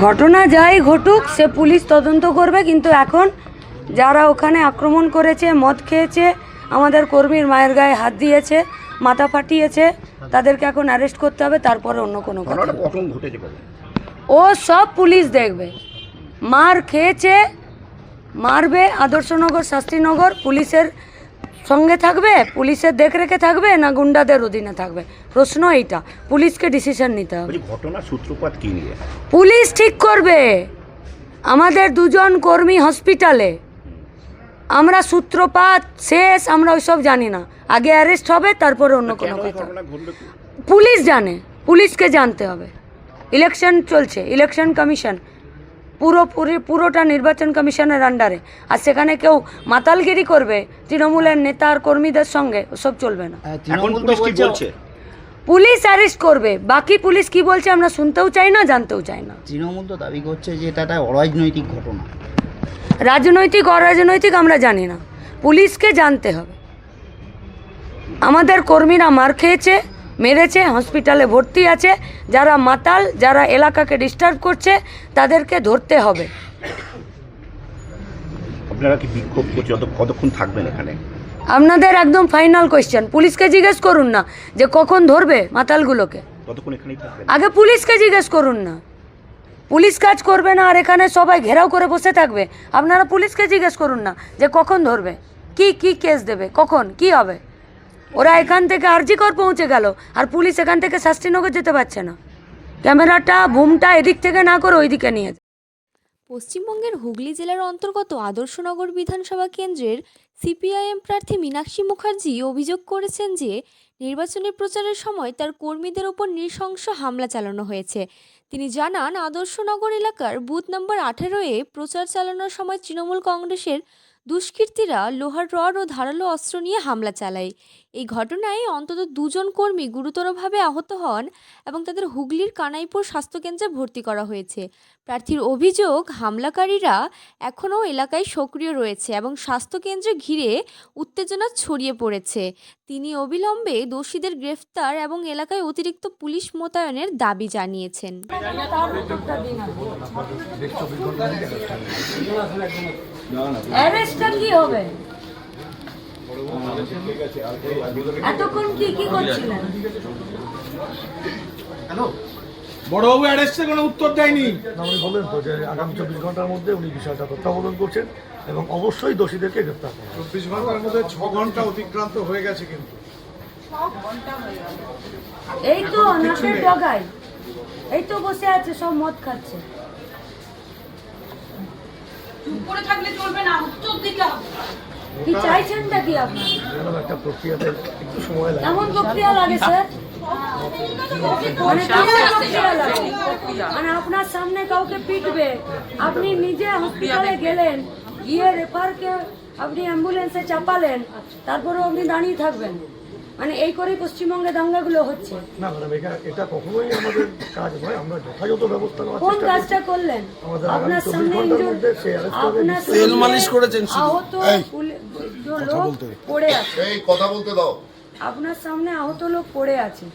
ঘটনা যাই ঘটুক সে পুলিশ তদন্ত করবে, কিন্তু এখন যারা ওখানে আক্রমণ করেছে, মদ খেয়েছে, আমাদের কর্মীর মায়ের গায়ে হাত দিয়েছে, মাথা ফাটিয়েছে, তাদেরকে এখন অ্যারেস্ট করতে হবে, তারপরে অন্য কোনো কথা। ও সব পুলিশ দেখবে। মার খেয়েছে, মারবে, আদর্শনগর শাস্ত্রীনগর পুলিশের সঙ্গে থাকবে, পুলিশের দেখরেখে থাকবে, না গুন্ডাদের অধীনে থাকবে, প্রশ্ন এইটা। পুলিশকে ডিসিশন নিতে হবে। ঘটনার সূত্রপাত কি নিয়ে পুলিশ ঠিক করবে। আমাদের দুজন কর্মী হসপিটালে, আমরা সূত্রপাত শেষ আমরা ওইসব জানি না। আগে অ্যারেস্ট হবে, তারপরে অন্য কোনো কথা। পুলিশ জানে, পুলিশকে জানতে হবে। ইলেকশন চলছে, ইলেকশন কমিশন পুরোটা নির্বাচন কমিশনের আন্ডারে, আর সেখানে কেউ মাতালগিরি করবে তৃণমূলের নেতা আর কর্মীদের সঙ্গে, ওসব চলবে না। পুলিশ অ্যারেস্ট করবে, বাকি পুলিশ কি বলছে আমরা শুনতেও চাই না, জানতেও চাই না। তৃণমূল তো দাবি করছে যে এটা একটা অরাজনৈতিক ঘটনা। রাজনৈতিক অরাজনৈতিক আমরা জানি না, পুলিশকে জানতে হবে। আমাদের কর্মীরা মার খেয়েছে, মেরেছে, হসপিটালে ভর্তি আছে। যারা মাতাল, যারা এলাকাকে ডিস্টার্ব করছে, তাদেরকে ধরতে হবে। আপনারা কি বিক্ষোভ করছে, কতক্ষণ থাকবেন এখানে? আপনাদের একদম ফাইনাল কোয়েশ্চেন, পুলিশকে জিজ্ঞেস করুন না যে কখন ধরবে মাতালগুলোকে। কতক্ষণ এখানেই থাকবেন? আগে পুলিশকে জিজ্ঞেস করুন না। পুলিশ কাজ করবে না আর এখানে সবাই ঘেরাও করে বসে থাকবে। আপনারা পুলিশকে জিজ্ঞেস করুন না যে কখন ধরবে, কি কেস দেবে, কখন কি হবে। ওরা এখান থেকে আরজিকর পৌঁছে গেল, আর পুলিশ এখান থেকে শাস্ত্রীনগর যেতে পারছে না। ক্যামেরাটা বুমটা এদিক থেকে না করে ওইদিকে নিয়ে। পশ্চিমবঙ্গের হুগলি জেলার অন্তর্গত আদর্শনগর বিধানসভা কেন্দ্রের সিপিআইএম প্রার্থী মীনাক্ষী মুখার্জি অভিযোগ করেছেন যে নির্বাচনী প্রচারের সময় তার কর্মীদের ওপর নৃশংস হামলা চালানো হয়েছে। তিনি জানান, আদর্শনগর এলাকার বুথ নম্বর 18-এ প্রচার চালানোর সময় তৃণমূল কংগ্রেসের দুষ্কৃতীরা লোহার রড ও ধারালো অস্ত্র নিয়ে হামলা চালায়। এই ঘটনায় অন্তত 2 জন কর্মী গুরুতরভাবে আহত হন এবং তাদের হুগলির কানাইপুর স্বাস্থ্যকেন্দ্রে ভর্তি করা হয়েছে। প্রার্থীর অভিযোগ, হামলাকারীরা এখনও এলাকায় সক্রিয় রয়েছে এবং স্বাস্থ্যকেন্দ্র ঘিরে উত্তেজনা ছড়িয়ে পড়েছে। তিনি অবিলম্বে দোষীদের গ্রেফতার এবং এলাকায় অতিরিক্ত পুলিশ মোতায়েনের দাবি জানিয়েছেন। অ্যারেস্টটা কি হবে? এতক্ষণ কি করছিলেন? হ্যালো, বড়বাবু অ্যারেস্টের কোনো উত্তর দেয়নি। উনি বললেন তো যে আগামী 24 ঘন্টার মধ্যে উনি বিষয়টা তত্ত্বাবধান করছেন এবং অবশ্যই দোষীদেরকে গ্রেপ্তার করবেন। 24 ঘন্টার মধ্যে 6 ঘন্টা অতিক্রান্ত হয়ে গেছে, কিন্তু এই তো নাকের ডগায়, এই তো বসে আছে, সব মদ খাচ্ছে। চুপ করে থাকলে চলবে না, উত্তর দিতে হবে। কি চাইছেনটা কি আপনারা? এরকম একটা প্রক্রিয়াতে একটু সময় লাগে। কেমন প্রক্রিয়া লাগে স্যার? মানে আপনার সামনে কাউকে পিটবে, আপনি নিজে হসপিটালে গেলেন, গিয়ে রেফারকে আপনি অ্যাম্বুলেন্সে চাপালেন, তারপরেও আপনি দাঁড়িয়ে থাকবেন? মানে এই করেই পশ্চিমবঙ্গে দাঙ্গাগুলো হচ্ছে। না ম্যাডাম, এটা কখনোই আমাদের কাজ নয়। আমরা যথাযথ ব্যবস্থা নেওয়ার কোন চেষ্টা কাজটা করলেন? আপনার সামনে পড়ে আছে, এই কথা বলতে দাও। আপনার সামনে আহত লোক পড়ে আছে,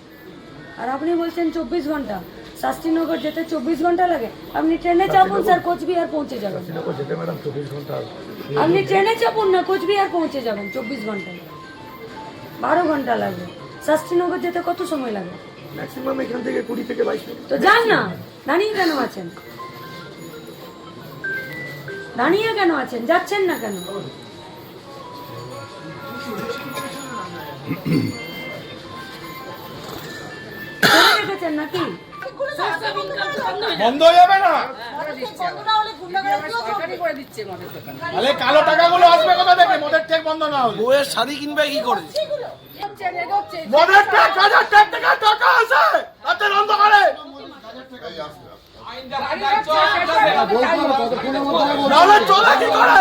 আর আপনি বলছেন 24 ঘন্টা। শাস্ত্রীনগর যেতে 24 ঘন্টা লাগে? আপনি ট্রেনে চাপুন স্যার, কোচবিহার পৌঁছে যাবেন। যেতে ম্যাডাম 24 ঘন্টা। আপনি ট্রেনে চাপুন না, কোচবিহার পৌঁছে যাবেন 24 ঘন্টায়। 12 ঘন্টা লাগবে। শাস্ত্রীনগর যেতে কত সময় লাগে? ম্যাক্সিমাম এখান থেকে 20 থেকে 22 মিনিট। তো যান না, দাঁড়িয়ে কেন আছেন? দাঁড়িয়ে কেন আছেন? যাচ্ছেন না কেন? রেখেছেন নাকি? বন্ধ হয়ে যাবে না? তাহলে কালো টাকাগুলো আসবে কোথা থেকে? মদের ট্যাগ বন্ধ না হলে বউয়ের শাড়ি কিনবে কি করে? মদের ট্যাগ, হাজার টাকা টাকা আছে রাতের অন্ধকারে। নাহলে চলে কি করে?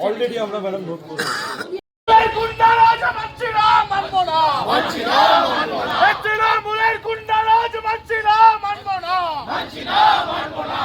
অলরেডি আমরা ম্যাডাম নোট করছি। গুন্ডারাজ মানছি না, মানবো না, মানছি না, মানবো না। তৃণমূলের গুন্ডারাজ মানছি না, মানবো না, মানছি না, মানবো না।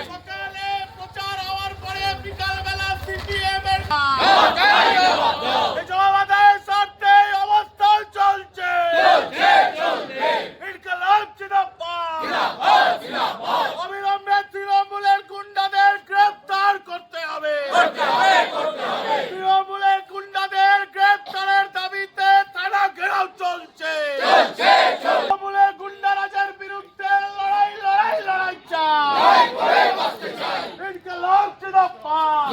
সকালে প্রচার হওয়ার পরে বিকালবেলা সিপিএম এর জবাব আদায়ের স্বার্থে অবস্থান চলছে। ইনকলাব জিন্দাবাদ। অবিলম্বে তৃণমূলের গুন্ডাদের গ্রেফতার করতে হবে। তৃণমূলের গুন্ডাদের গ্রেফতারের দাবিতে থানা ঘেরাও চলছে। তৃণমূলের গুন্ডারাজের বিরুদ্ধে লড়াই চাই। ইনকলাব জিন্দাবাদ।